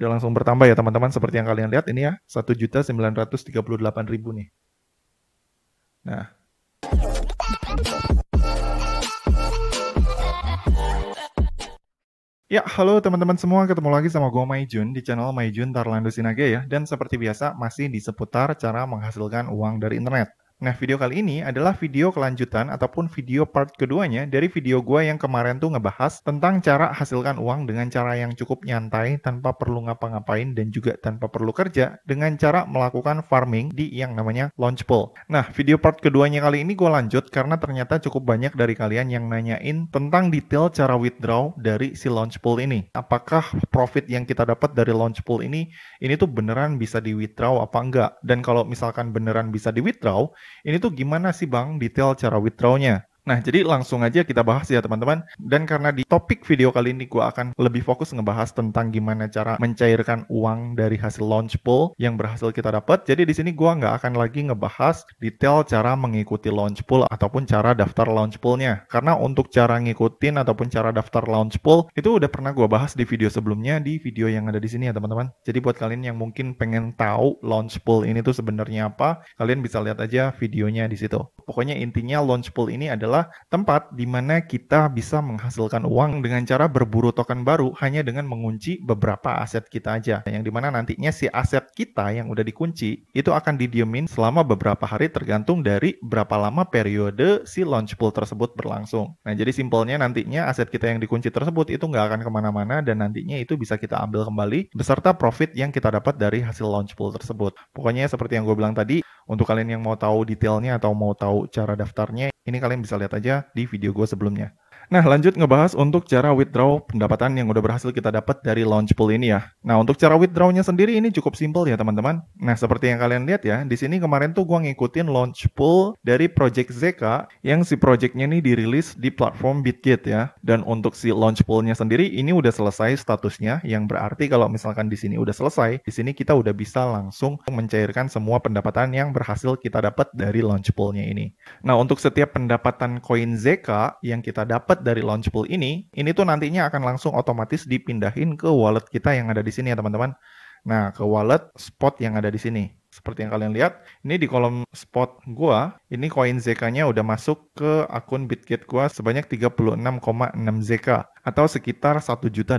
Udah langsung bertambah ya teman-teman, seperti yang kalian lihat ini ya, 1.938.000 nih. Nah, ya, halo teman-teman semua, ketemu lagi sama gue Maijun di channel Maijun Tarlando Sinage ya. Dan seperti biasa, masih di seputar cara menghasilkan uang dari internet. Nah, video kali ini adalah video kelanjutan ataupun video part keduanya dari video gue yang kemarin tuh ngebahas tentang cara hasilkan uang dengan cara yang cukup nyantai tanpa perlu ngapa-ngapain dan juga tanpa perlu kerja dengan cara melakukan farming di yang namanya Launchpool. Nah, video part keduanya kali ini gue lanjut karena ternyata cukup banyak dari kalian yang nanyain tentang detail cara withdraw dari si Launchpool ini. Apakah profit yang kita dapat dari Launchpool ini tuh beneran bisa di withdraw apa enggak? Dan kalau misalkan beneran bisa di withdraw, ini tuh gimana sih Bang detail cara withdraw-nya? Nah, jadi langsung aja kita bahas ya teman-teman. Dan karena di topik video kali ini gue akan lebih fokus ngebahas tentang gimana cara mencairkan uang dari hasil Launchpool yang berhasil kita dapat. Jadi di sini gue nggak akan lagi ngebahas detail cara mengikuti Launchpool ataupun cara daftar Launchpool-nya. Karena untuk cara ngikutin ataupun cara daftar Launchpool itu udah pernah gue bahas di video sebelumnya, di video yang ada di sini ya teman-teman. Jadi buat kalian yang mungkin pengen tahu Launchpool ini tuh sebenarnya apa, kalian bisa lihat aja videonya di situ. Pokoknya intinya Launchpool ini adalah tempat di mana kita bisa menghasilkan uang dengan cara berburu token baru hanya dengan mengunci beberapa aset kita aja. Yang dimana nantinya si aset kita yang udah dikunci itu akan didiemin selama beberapa hari tergantung dari berapa lama periode si Launchpool tersebut berlangsung. Nah, jadi simpelnya nantinya aset kita yang dikunci tersebut itu nggak akan kemana-mana dan nantinya itu bisa kita ambil kembali beserta profit yang kita dapat dari hasil Launchpool tersebut. Pokoknya seperti yang gue bilang tadi, untuk kalian yang mau tahu detailnya atau mau tahu cara daftarnya, ini kalian bisa lihat aja di video gue sebelumnya. Nah, lanjut ngebahas untuk cara withdraw pendapatan yang udah berhasil kita dapat dari Launchpool ini ya. Nah, untuk cara withdrawnya sendiri ini cukup simpel ya teman-teman. Nah, seperti yang kalian lihat ya, di sini kemarin tuh gue ngikutin Launchpool dari Project ZK yang si projectnya nih dirilis di platform Bitget ya. Dan untuk si Launchpoolnya sendiri ini udah selesai statusnya, yang berarti kalau misalkan di sini udah selesai, di sini kita udah bisa langsung mencairkan semua pendapatan yang berhasil kita dapat dari Launchpoolnya ini. Nah, untuk setiap pendapatan koin ZK yang kita dapat dari Launchpool ini tuh nantinya akan langsung otomatis dipindahin ke wallet kita yang ada di sini ya teman-teman. Nah, ke wallet spot yang ada di sini. Seperti yang kalian lihat, ini di kolom spot gua, ini koin ZK-nya udah masuk ke akun Bitget gua sebanyak 36,6 ZK atau sekitar 1.800.000.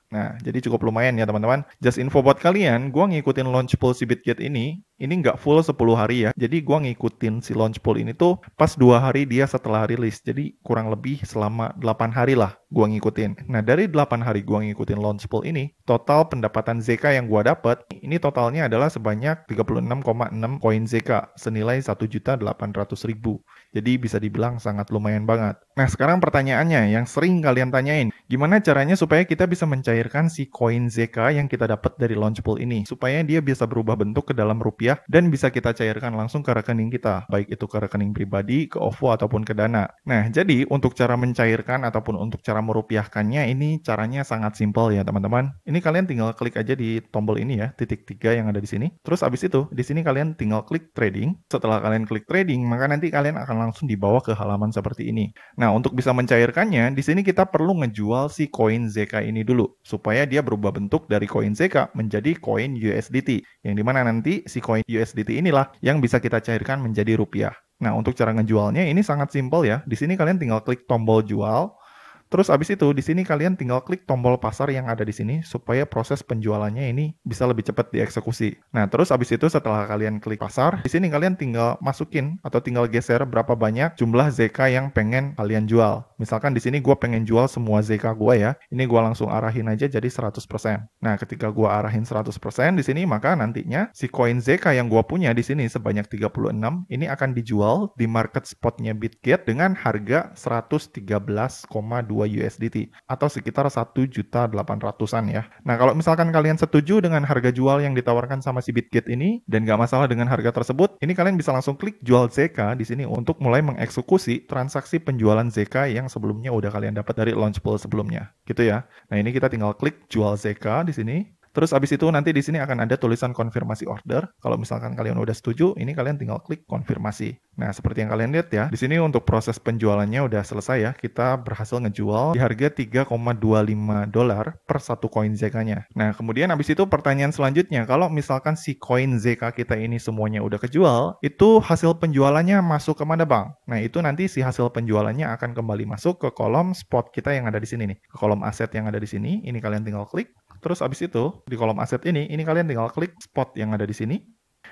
Nah, jadi cukup lumayan ya teman-teman. Just info buat kalian, gua ngikutin Launchpool si Bitget ini nggak full 10 hari ya. Jadi gua ngikutin si Launchpool ini tuh pas 2 hari dia setelah rilis. Jadi kurang lebih selama 8 hari lah gua ngikutin. Nah, dari 8 hari gua ngikutin Launchpool ini, total pendapatan ZK yang gua dapat, ini totalnya adalah sebanyak 36,6 koin ZK senilai 1.800.000. Jadi bisa dibilang sangat lumayan banget. Nah, sekarang pertanyaannya yang sering kalian tanyain, gimana caranya supaya kita bisa mencairkan si koin ZK yang kita dapat dari Launchpool ini supaya dia bisa berubah bentuk ke dalam rupiah dan bisa kita cairkan langsung ke rekening kita, baik itu ke rekening pribadi, ke OVO ataupun ke Dana. Nah, jadi untuk cara mencairkan ataupun untuk cara merupiahkannya ini caranya sangat simpel ya teman-teman. Ini kalian tinggal klik aja di tombol ini ya, titik 3 yang ada di sini. Terus abis itu di sini kalian tinggal klik trading. Setelah kalian klik trading, maka nanti kalian akan langsung dibawa ke halaman seperti ini. Nah, untuk bisa mencairkannya, di sini kita perlu ngejual si koin ZK ini dulu supaya dia berubah bentuk dari koin ZK menjadi koin USDT. Yang dimana nanti si koin USDT inilah yang bisa kita cairkan menjadi rupiah. Nah, untuk cara ngejualnya ini sangat simpel ya. Di sini kalian tinggal klik tombol jual. Terus abis itu di sini kalian tinggal klik tombol pasar yang ada di sini supaya proses penjualannya ini bisa lebih cepat dieksekusi. Nah, terus abis itu setelah kalian klik pasar, di sini kalian tinggal masukin atau tinggal geser berapa banyak jumlah ZK yang pengen kalian jual. Misalkan di sini gue pengen jual semua ZK gue ya. Ini gue langsung arahin aja jadi 100%. Nah, ketika gue arahin 100% di sini, maka nantinya si koin ZK yang gue punya di sini sebanyak 36 ini akan dijual di market spotnya Bitget dengan harga 113,2 USDT atau sekitar 1.800.000-an ya. Nah, kalau misalkan kalian setuju dengan harga jual yang ditawarkan sama si Bitget ini dan nggak masalah dengan harga tersebut, ini kalian bisa langsung klik jual ZK di sini untuk mulai mengeksekusi transaksi penjualan ZK yang sebelumnya udah kalian dapat dari Launchpool sebelumnya. Gitu ya. Nah, ini kita tinggal klik jual ZK di sini. Terus abis itu nanti di sini akan ada tulisan konfirmasi order. Kalau misalkan kalian udah setuju, ini kalian tinggal klik konfirmasi. Nah, seperti yang kalian lihat ya, di sini untuk proses penjualannya udah selesai ya. Kita berhasil ngejual di harga $3,25 per satu koin ZK-nya. Nah, kemudian abis itu pertanyaan selanjutnya, kalau misalkan si koin ZK kita ini semuanya udah kejual, itu hasil penjualannya masuk ke mana bang? Nah, itu nanti si hasil penjualannya akan kembali masuk ke kolom spot kita yang ada di sini nih. Ke kolom aset yang ada di sini, ini kalian tinggal klik. Terus abis itu, di kolom aset ini kalian tinggal klik spot yang ada di sini.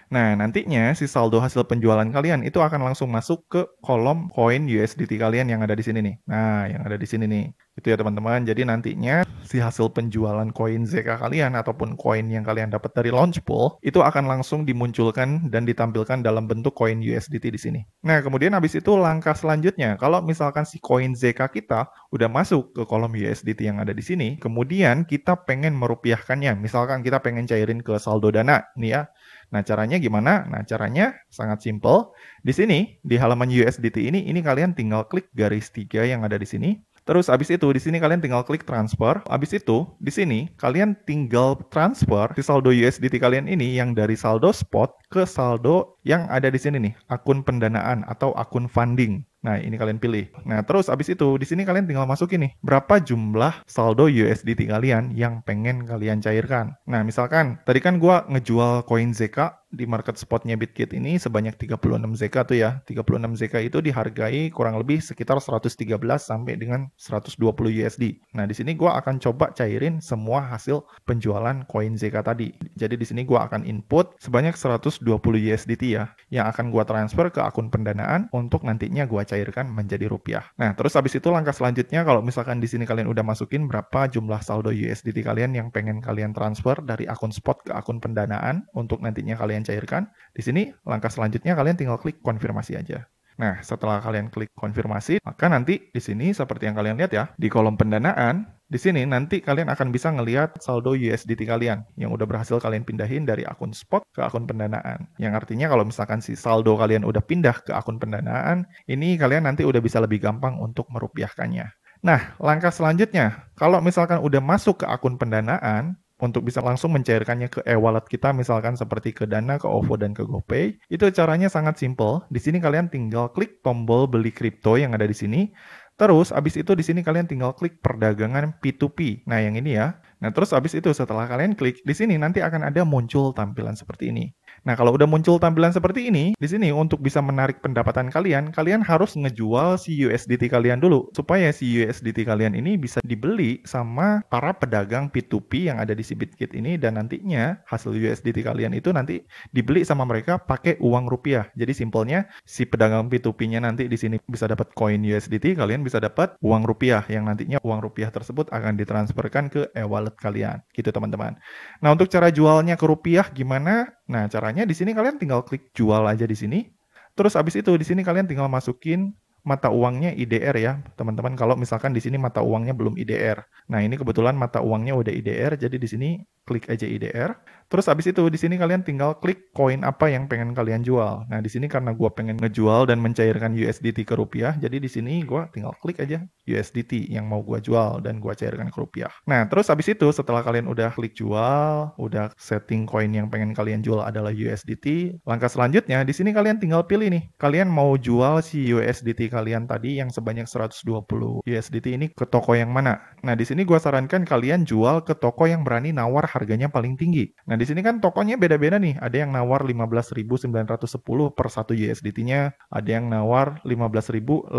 Nah, nantinya si saldo hasil penjualan kalian itu akan langsung masuk ke kolom koin USDT kalian yang ada di sini nih. Nah, yang ada di sini nih. Itu ya teman-teman. Jadi nantinya si hasil penjualan koin ZK kalian ataupun koin yang kalian dapat dari Launchpool itu akan langsung dimunculkan dan ditampilkan dalam bentuk koin USDT di sini. Nah, kemudian habis itu langkah selanjutnya, kalau misalkan si koin ZK kita udah masuk ke kolom USDT yang ada di sini, kemudian kita pengen merupiahkannya. Misalkan kita pengen cairin ke saldo dana nih ya. Nah, caranya gimana? Nah, caranya sangat simple. Di sini, di halaman USDT ini kalian tinggal klik garis 3 yang ada di sini. Terus abis itu, di sini kalian tinggal klik transfer. Abis itu, di sini kalian tinggal transfer si saldo USDT kalian ini yang dari saldo spot ke saldo yang ada di sini nih, akun pendanaan atau akun funding. Nah, ini kalian pilih. Nah, terus abis itu, di sini kalian tinggal masukin nih, berapa jumlah saldo USDT kalian yang pengen kalian cairkan. Nah, misalkan, tadi kan gua ngejual koin ZK di market spotnya Bitkit ini sebanyak 36 ZK tuh ya. 36 ZK itu dihargai kurang lebih sekitar 113 sampai dengan 120 USD. Nah, di sini gua akan coba cairin semua hasil penjualan koin ZK tadi. Jadi di sini gua akan input sebanyak 120 USDT ya, yang akan gua transfer ke akun pendanaan untuk nantinya gua cairkan menjadi rupiah. Nah, terus habis itu langkah selanjutnya kalau misalkan di sini kalian udah masukin berapa jumlah saldo USDT kalian yang pengen kalian transfer dari akun spot ke akun pendanaan untuk nantinya kalian cairkan. Di sini langkah selanjutnya kalian tinggal klik konfirmasi aja. Nah, setelah kalian klik konfirmasi, maka nanti di sini seperti yang kalian lihat ya, di kolom pendanaan, di sini nanti kalian akan bisa ngelihat saldo USDT kalian yang udah berhasil kalian pindahin dari akun spot ke akun pendanaan. Yang artinya kalau misalkan si saldo kalian udah pindah ke akun pendanaan, ini kalian nanti udah bisa lebih gampang untuk merupiahkannya. Nah, langkah selanjutnya, kalau misalkan udah masuk ke akun pendanaan, untuk bisa langsung mencairkannya ke e-wallet kita, misalkan seperti ke Dana, ke OVO, dan ke GoPay, itu caranya sangat simple. Di sini kalian tinggal klik tombol beli kripto yang ada di sini. Terus, abis itu di sini kalian tinggal klik perdagangan P2P. Nah, yang ini ya. Nah, terus abis itu setelah kalian klik, di sini nanti akan ada muncul tampilan seperti ini. Nah, kalau udah muncul tampilan seperti ini, di sini untuk bisa menarik pendapatan kalian, kalian harus ngejual si USDT kalian dulu. Supaya si USDT kalian ini bisa dibeli sama para pedagang P2P yang ada di si Bitkit ini, dan nantinya hasil USDT kalian itu nanti dibeli sama mereka pakai uang rupiah. Jadi simpelnya, si pedagang P2P-nya nanti di sini bisa dapat koin USDT, kalian bisa dapat uang rupiah, yang nantinya uang rupiah tersebut akan ditransferkan ke e-wallet kalian. Gitu teman-teman. Nah, untuk cara jualnya ke rupiah gimana? Nah, caranya di sini kalian tinggal klik jual aja di sini. Terus habis itu di sini kalian tinggal masukin mata uangnya IDR ya, teman-teman. Kalau misalkan di sini mata uangnya belum IDR. Nah, ini kebetulan mata uangnya udah IDR, jadi di sini klik aja IDR. Terus habis itu di sini kalian tinggal klik koin apa yang pengen kalian jual. Nah, di sini karena gua pengen ngejual dan mencairkan USDT ke rupiah, jadi di sini gua tinggal klik aja USDT yang mau gua jual dan gua cairkan ke rupiah. Nah, terus habis itu setelah kalian udah klik jual, udah setting koin yang pengen kalian jual adalah USDT, langkah selanjutnya di sini kalian tinggal pilih nih, kalian mau jual si USDT kalian tadi yang sebanyak 120 USDT ini ke toko yang mana. Nah, di sini gua sarankan kalian jual ke toko yang berani nawar harganya paling tinggi. Nah, di sini kan tokonya beda-beda nih. Ada yang nawar 15.910 per 1 USDT-nya, ada yang nawar 15.895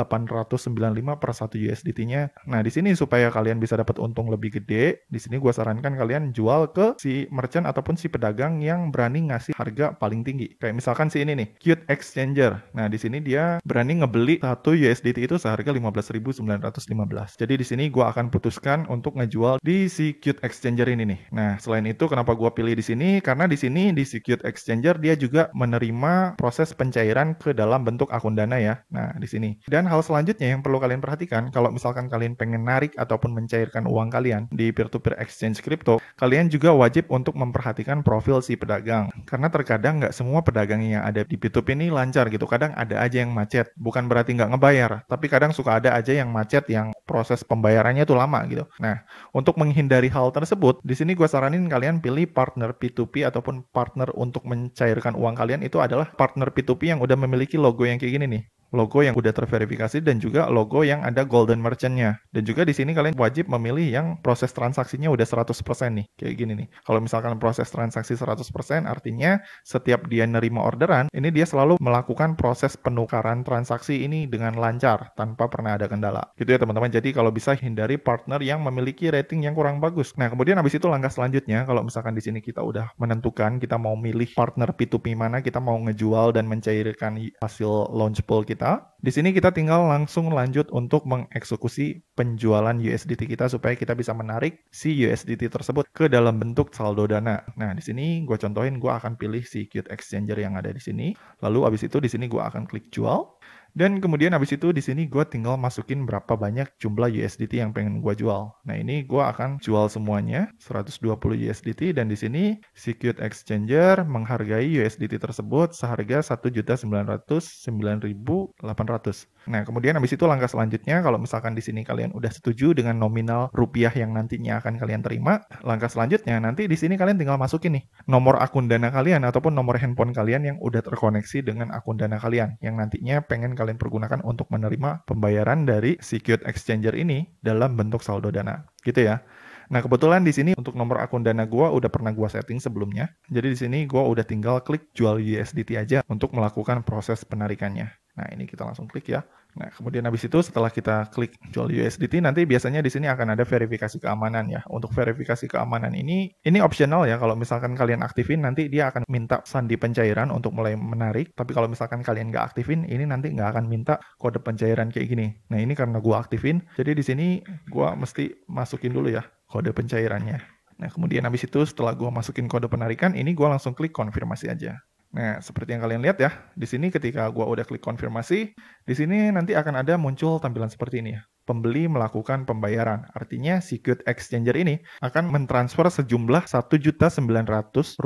per 1 USDT-nya. Nah, di sini supaya kalian bisa dapat untung lebih gede, di sini gua sarankan kalian jual ke si merchant ataupun si pedagang yang berani ngasih harga paling tinggi. Kayak misalkan si ini nih, Qt Exchanger. Nah, di sini dia berani ngebeli 1 USDT itu seharga 15.915. Jadi di sini gua akan putuskan untuk ngejual di si Qt Exchanger ini nih. Nah, selain itu kenapa gua pilih di sini karena di sini di Secure Exchanger dia juga menerima proses pencairan ke dalam bentuk akun Dana ya. Nah, di sini. Dan hal selanjutnya yang perlu kalian perhatikan, kalau misalkan kalian pengen narik ataupun mencairkan uang kalian di peer-to-peer exchange crypto, kalian juga wajib untuk memperhatikan profil si pedagang. Karena terkadang nggak semua pedagang yang ada di P2P ini lancar gitu. Kadang ada aja yang macet. Bukan berarti nggak ngebayar, tapi kadang suka ada aja yang macet yang proses pembayarannya tuh lama gitu. Nah, untuk menghindari hal tersebut, di sini gue saranin kalian pilih partner P2P ataupun partner untuk mencairkan uang kalian itu adalah partner P2P yang udah memiliki logo yang kayak gini nih. Logo yang udah terverifikasi dan juga logo yang ada golden merchant-nya. Dan juga di sini kalian wajib memilih yang proses transaksinya udah 100% nih, kayak gini nih. Kalau misalkan proses transaksi 100%, artinya setiap dia nerima orderan, ini dia selalu melakukan proses penukaran transaksi ini dengan lancar, tanpa pernah ada kendala. Gitu ya teman-teman, jadi kalau bisa hindari partner yang memiliki rating yang kurang bagus. Nah, kemudian habis itu langkah selanjutnya, kalau misalkan di sini kita udah menentukan, kita mau milih partner P2P mana, kita mau ngejual dan mencairkan hasil launch pool kita, di sini kita tinggal langsung lanjut untuk mengeksekusi penjualan USDT kita supaya kita bisa menarik si USDT tersebut ke dalam bentuk saldo Dana. Nah, di sini gue contohin, gue akan pilih si Qt Exchanger yang ada di sini. Lalu abis itu di sini gue akan klik jual. Dan kemudian habis itu di sini gue tinggal masukin berapa banyak jumlah USDT yang pengen gue jual. Nah, ini gue akan jual semuanya 120 USDT dan di sini si Qt Exchanger menghargai USDT tersebut seharga 1.909.800. Nah, kemudian habis itu langkah selanjutnya, kalau misalkan di sini kalian udah setuju dengan nominal rupiah yang nantinya akan kalian terima, langkah selanjutnya nanti di sini kalian tinggal masukin nih nomor akun Dana kalian ataupun nomor handphone kalian yang udah terkoneksi dengan akun Dana kalian yang nantinya pengen kalian pergunakan untuk menerima pembayaran dari si Qt Exchanger ini dalam bentuk saldo Dana. Gitu ya. Nah, kebetulan di sini untuk nomor akun Dana gua udah pernah gua setting sebelumnya. Jadi di sini gua udah tinggal klik jual USDT aja untuk melakukan proses penarikannya. Nah, ini kita langsung klik ya. Nah, kemudian habis itu setelah kita klik jual USDT, nanti biasanya di sini akan ada verifikasi keamanan ya. Untuk verifikasi keamanan ini optional ya. Kalau misalkan kalian aktifin, nanti dia akan minta sandi pencairan untuk mulai menarik. Tapi kalau misalkan kalian nggak aktifin, ini nanti nggak akan minta kode pencairan kayak gini. Nah, ini karena gua aktifin, jadi di sini gua mesti masukin dulu ya kode pencairannya. Nah, kemudian habis itu setelah gua masukin kode penarikan, ini gua langsung klik konfirmasi aja. Nah, seperti yang kalian lihat ya, di sini ketika gua udah klik konfirmasi, di sini nanti akan ada muncul tampilan seperti ini ya. Pembeli melakukan pembayaran. Artinya si Qt Exchanger ini akan mentransfer sejumlah Rp1.900.000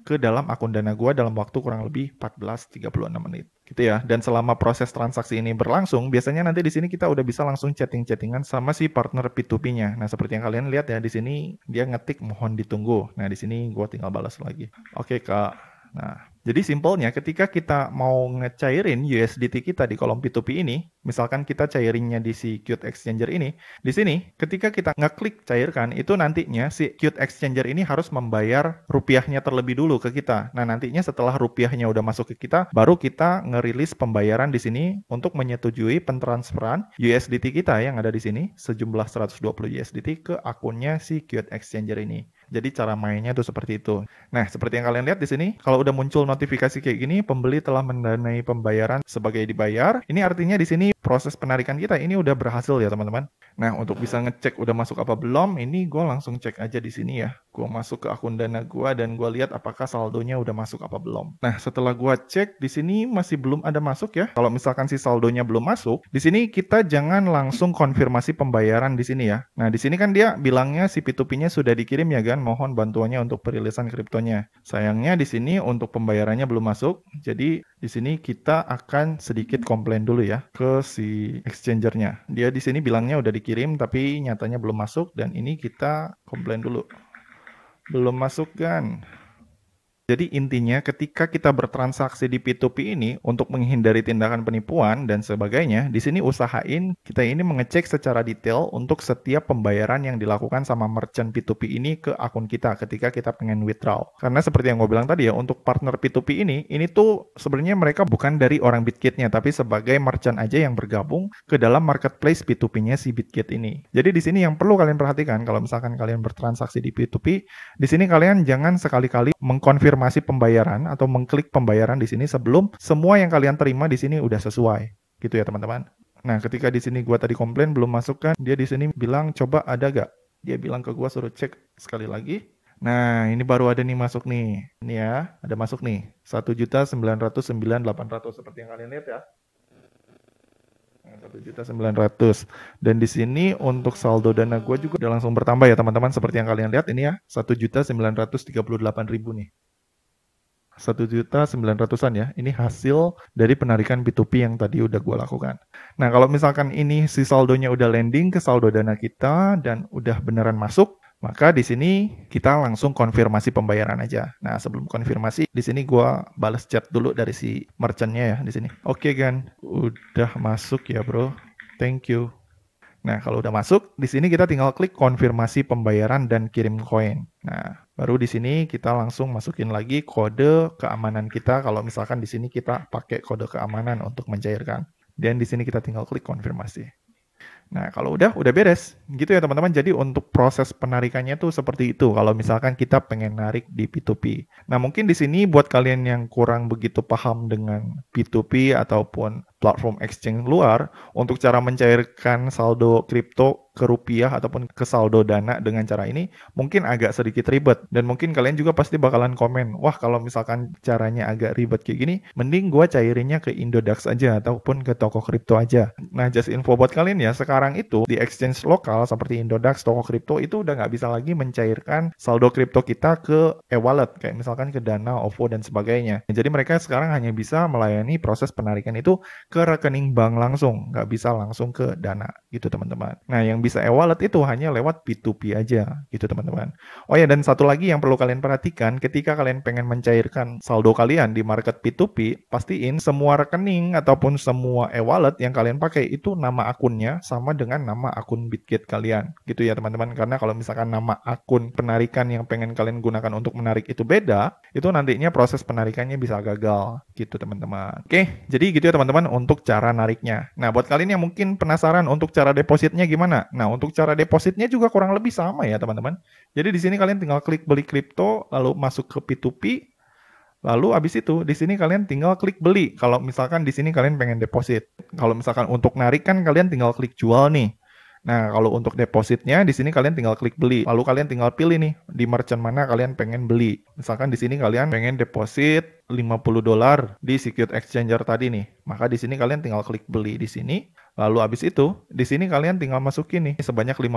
ke dalam akun Dana gua dalam waktu kurang lebih 14.36 menit. Gitu ya. Dan selama proses transaksi ini berlangsung, biasanya nanti di sini kita udah bisa langsung chatting-chattingan sama si partner P2P-nya. Nah, seperti yang kalian lihat ya, di sini dia ngetik mohon ditunggu. Nah, di sini gua tinggal balas lagi. Oke, Kak. Nah, jadi simpelnya ketika kita mau ngecairin USDT kita di kolom P2P ini, misalkan kita cairinnya di si Qt Exchanger ini, di sini ketika kita ngeklik cairkan, itu nantinya si Qt Exchanger ini harus membayar rupiahnya terlebih dulu ke kita. Nah, nantinya setelah rupiahnya udah masuk ke kita, baru kita ngerilis pembayaran di sini untuk menyetujui pentransferan USDT kita yang ada di sini sejumlah 120 USDT ke akunnya si Qt Exchanger ini. Jadi cara mainnya tuh seperti itu. Nah, seperti yang kalian lihat di sini, kalau udah muncul notifikasi kayak gini, pembeli telah mendanai pembayaran sebagai dibayar. Ini artinya di sini proses penarikan kita ini udah berhasil ya teman-teman. Nah, untuk bisa ngecek udah masuk apa belum, ini gue langsung cek aja di sini ya. Gue masuk ke akun Dana gue dan gue lihat apakah saldonya udah masuk apa belum. Nah, setelah gue cek di sini masih belum ada masuk ya. Kalau misalkan si saldonya belum masuk, di sini kita jangan langsung konfirmasi pembayaran di sini ya. Nah, di sini kan dia bilangnya si P2P-nya sudah dikirim ya kan, mohon bantuannya untuk perilisan kriptonya. Sayangnya di sini untuk pembayarannya belum masuk. Jadi di sini kita akan sedikit komplain dulu ya ke si exchanger-nya. Dia di sini bilangnya udah dikirim tapi nyatanya belum masuk dan ini kita komplain dulu. Belum masuk kan? Jadi intinya ketika kita bertransaksi di P2P ini untuk menghindari tindakan penipuan dan sebagainya, di sini usahain kita ini mengecek secara detail untuk setiap pembayaran yang dilakukan sama merchant P2P ini ke akun kita ketika kita pengen withdraw. Karena seperti yang gue bilang tadi ya, untuk partner P2P ini tuh sebenarnya mereka bukan dari orang Bitkit-nya, tapi sebagai merchant aja yang bergabung ke dalam marketplace P2P-nya si Bitkit ini. Jadi di sini yang perlu kalian perhatikan kalau misalkan kalian bertransaksi di P2P, di sini kalian jangan sekali-kali mengkonfirmasi pembayaran atau mengklik pembayaran di sini sebelum semua yang kalian terima di sini udah sesuai. Gitu ya teman-teman. Nah, ketika di sini gua tadi komplain belum masuk kan, dia di sini bilang coba ada gak? Dia bilang ke gua suruh cek sekali lagi. Nah, ini baru ada nih masuk nih. Ini ya, ada masuk nih. 1.909.800 seperti yang kalian lihat ya. 1.900.000. Dan di sini untuk saldo dana gue juga udah langsung bertambah ya teman-teman. Seperti yang kalian lihat ini ya, 1.938.000 nih. 1.900.000-an ya. Ini hasil dari penarikan P2P yang tadi udah gue lakukan. Nah, kalau misalkan ini si saldonya udah landing ke saldo dana kita dan udah beneran masuk, maka di sini kita langsung konfirmasi pembayaran aja. Nah, sebelum konfirmasi, di sini gua balas chat dulu dari si merchant-nya ya di sini. Oke, Gan, udah masuk ya, Bro. Thank you. Nah, kalau udah masuk, di sini kita tinggal klik konfirmasi pembayaran dan kirim koin. Nah, baru di sini kita langsung masukin lagi kode keamanan kita. Kalau misalkan di sini kita pakai kode keamanan untuk mencairkan. Dan di sini kita tinggal klik konfirmasi. Nah, kalau udah beres. Gitu ya teman-teman. Jadi untuk proses penarikannya tuh seperti itu. Kalau misalkan kita pengen narik di P2P. Nah, mungkin di sini buat kalian yang kurang begitu paham dengan P2P ataupun platform exchange luar, untuk cara mencairkan saldo kripto ke rupiah ataupun ke saldo dana dengan cara ini mungkin agak sedikit ribet. Dan mungkin kalian juga pasti bakalan komen, wah kalau misalkan caranya agak ribet kayak gini, mending gua cairinnya ke Indodax aja ataupun ke toko kripto aja. Nah, just info buat kalian ya, sekarang itu di exchange lokal seperti Indodax, toko kripto itu udah nggak bisa lagi mencairkan saldo kripto kita ke e-wallet, kayak misalkan ke Dana, OVO, dan sebagainya. Jadi mereka sekarang hanya bisa melayani proses penarikan itu ke rekening bank langsung, nggak bisa langsung ke Dana, gitu teman-teman. Nah, yang bisa e-wallet itu hanya lewat P2P aja, gitu teman-teman. Oh ya, dan satu lagi yang perlu kalian perhatikan, ketika kalian pengen mencairkan saldo kalian di market P2P, pastiin semua rekening ataupun semua e-wallet yang kalian pakai itu nama akunnya sama dengan nama akun Bitget kalian, gitu ya teman-teman. Karena kalau misalkan nama akun penarikan yang pengen kalian gunakan untuk menarik itu beda, itu nantinya proses penarikannya bisa gagal, gitu teman-teman. Oke, jadi gitu ya teman-teman untuk cara nariknya. Nah, buat kalian yang mungkin penasaran untuk cara depositnya gimana? Nah, untuk cara depositnya juga kurang lebih sama ya teman-teman. Jadi di sini kalian tinggal klik beli kripto, lalu masuk ke P2P, lalu abis itu di sini kalian tinggal klik beli. Kalau misalkan di sini kalian pengen deposit. Kalau misalkan untuk narik kan kalian tinggal klik jual nih. Nah, kalau untuk depositnya di sini kalian tinggal klik beli. Lalu kalian tinggal pilih nih di merchant mana kalian pengen beli. Misalkan di sini kalian pengen deposit $50 di Security Exchanger tadi nih. Maka di sini kalian tinggal klik beli di sini. Lalu habis itu, di sini kalian tinggal masukin nih sebanyak $50.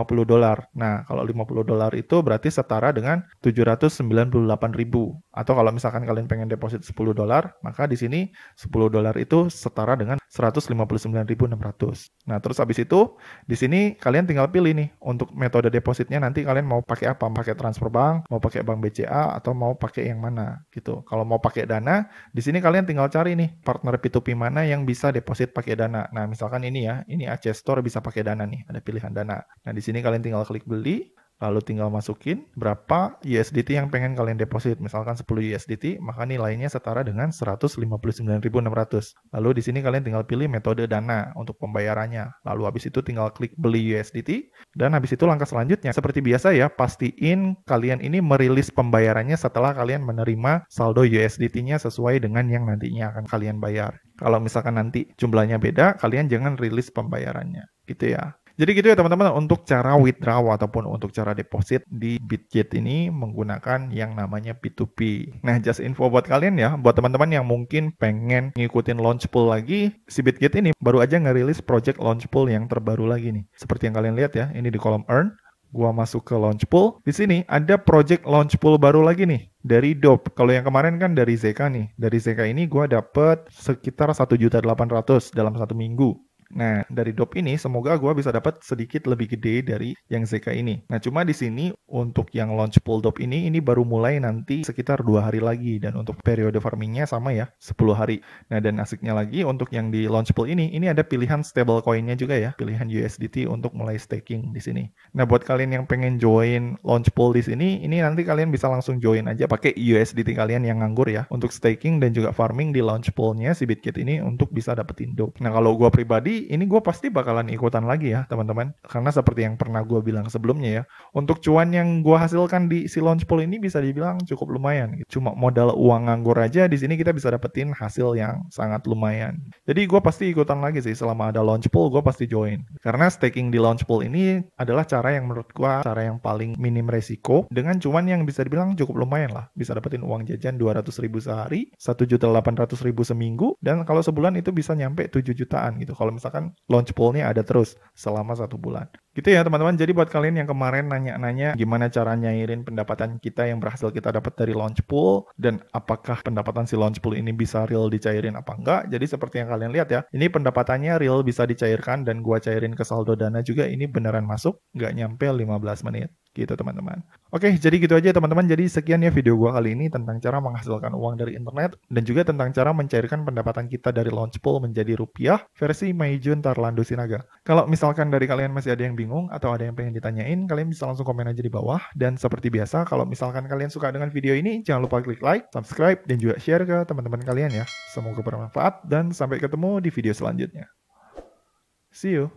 Nah, kalau $50 itu berarti setara dengan 798.000. Atau kalau misalkan kalian pengen deposit $10, maka di sini $10 itu setara dengan 159.600. Nah, terus habis itu, di sini kalian tinggal pilih nih untuk metode depositnya nanti kalian mau pakai apa? Pakai transfer bank, mau pakai bank BCA, atau mau pakai yang mana gitu. Kalau mau pakai Dana, di sini kalian tinggal cari nih partner P2P mana yang bisa deposit pakai Dana. Nah, misalkan ini ya, ini Aceh Store bisa pakai Dana nih, ada pilihan Dana. Nah, di sini kalian tinggal klik beli, lalu tinggal masukin berapa USDT yang pengen kalian deposit. Misalkan 10 USDT, maka nilainya setara dengan 159.600. Lalu di sini kalian tinggal pilih metode Dana untuk pembayarannya. Lalu habis itu tinggal klik beli USDT, dan habis itu langkah selanjutnya seperti biasa ya, pastiin kalian ini merilis pembayarannya setelah kalian menerima saldo USDT-nya sesuai dengan yang nantinya akan kalian bayar. Kalau misalkan nanti jumlahnya beda, kalian jangan rilis pembayarannya, gitu ya. Jadi gitu ya teman-teman untuk cara withdraw ataupun untuk cara deposit di Bitget ini menggunakan yang namanya P2P. Nah, just info buat kalian ya, buat teman-teman yang mungkin pengen ngikutin Launchpool lagi, si Bitget ini baru aja ngerilis project Launchpool yang terbaru lagi nih. Seperti yang kalian lihat ya, ini di kolom Earn. Gua masuk ke Launchpool. Di sini ada project Launchpool baru lagi nih dari Dope. Kalau yang kemarin kan dari Zeka nih. Dari Zeka ini gua dapet sekitar 1.800.000 dalam 1 minggu. Nah, dari Dope ini semoga gue bisa dapat sedikit lebih gede dari yang ZK ini. Nah, cuma di sini untuk yang Launchpool Dope ini baru mulai nanti sekitar 2 hari lagi. Dan untuk periode farmingnya sama ya, 10 hari. Nah, dan asiknya lagi untuk yang di Launchpool ini ada pilihan stablecoin-nya juga ya. Pilihan USDT untuk mulai staking di sini. Nah, buat kalian yang pengen join Launchpool di sini, ini nanti kalian bisa langsung join aja pakai USDT kalian yang nganggur ya. Untuk staking dan juga farming di Launchpool-nya si Bitget ini untuk bisa dapetin Dope. Nah, kalau gue pribadi Jadi ini gue pasti bakalan ikutan lagi ya teman-teman. Karena seperti yang pernah gue bilang sebelumnya ya, untuk cuan yang gue hasilkan di si launch pool ini bisa dibilang cukup lumayan. Cuma modal uang nganggur aja di sini kita bisa dapetin hasil yang sangat lumayan. Jadi gue pasti ikutan lagi sih selama ada launch pool, gue pasti join. Karena staking di launch pool ini adalah cara yang menurut gue cara yang paling minim resiko dengan cuan yang bisa dibilang cukup lumayan lah. Bisa dapetin uang jajan 200.000 sehari, 1.800.000 seminggu, dan kalau sebulan itu bisa nyampe 7 jutaan gitu. Kalau misalkan launch pool-nya ada terus selama 1 bulan. Gitu ya teman-teman, jadi buat kalian yang kemarin nanya-nanya gimana cara nyairin pendapatan kita yang berhasil kita dapat dari launch pool, dan apakah pendapatan si launch pool ini bisa real dicairin apa enggak, jadi seperti yang kalian lihat ya, ini pendapatannya real bisa dicairkan dan gua cairin ke saldo dana juga ini beneran masuk, nggak nyampe 15 menit. Gitu teman-teman. Oke, jadi gitu aja teman-teman. Jadi sekian ya video gua kali ini tentang cara menghasilkan uang dari internet dan juga tentang cara mencairkan pendapatan kita dari launch pool menjadi rupiah versi Maijun Tarlando Sinaga. Kalau misalkan dari kalian masih ada yang bingung atau ada yang pengen ditanyain, kalian bisa langsung komen aja di bawah. Dan seperti biasa, kalau misalkan kalian suka dengan video ini, jangan lupa klik like, subscribe, dan juga share ke teman-teman kalian ya. Semoga bermanfaat dan sampai ketemu di video selanjutnya. See you.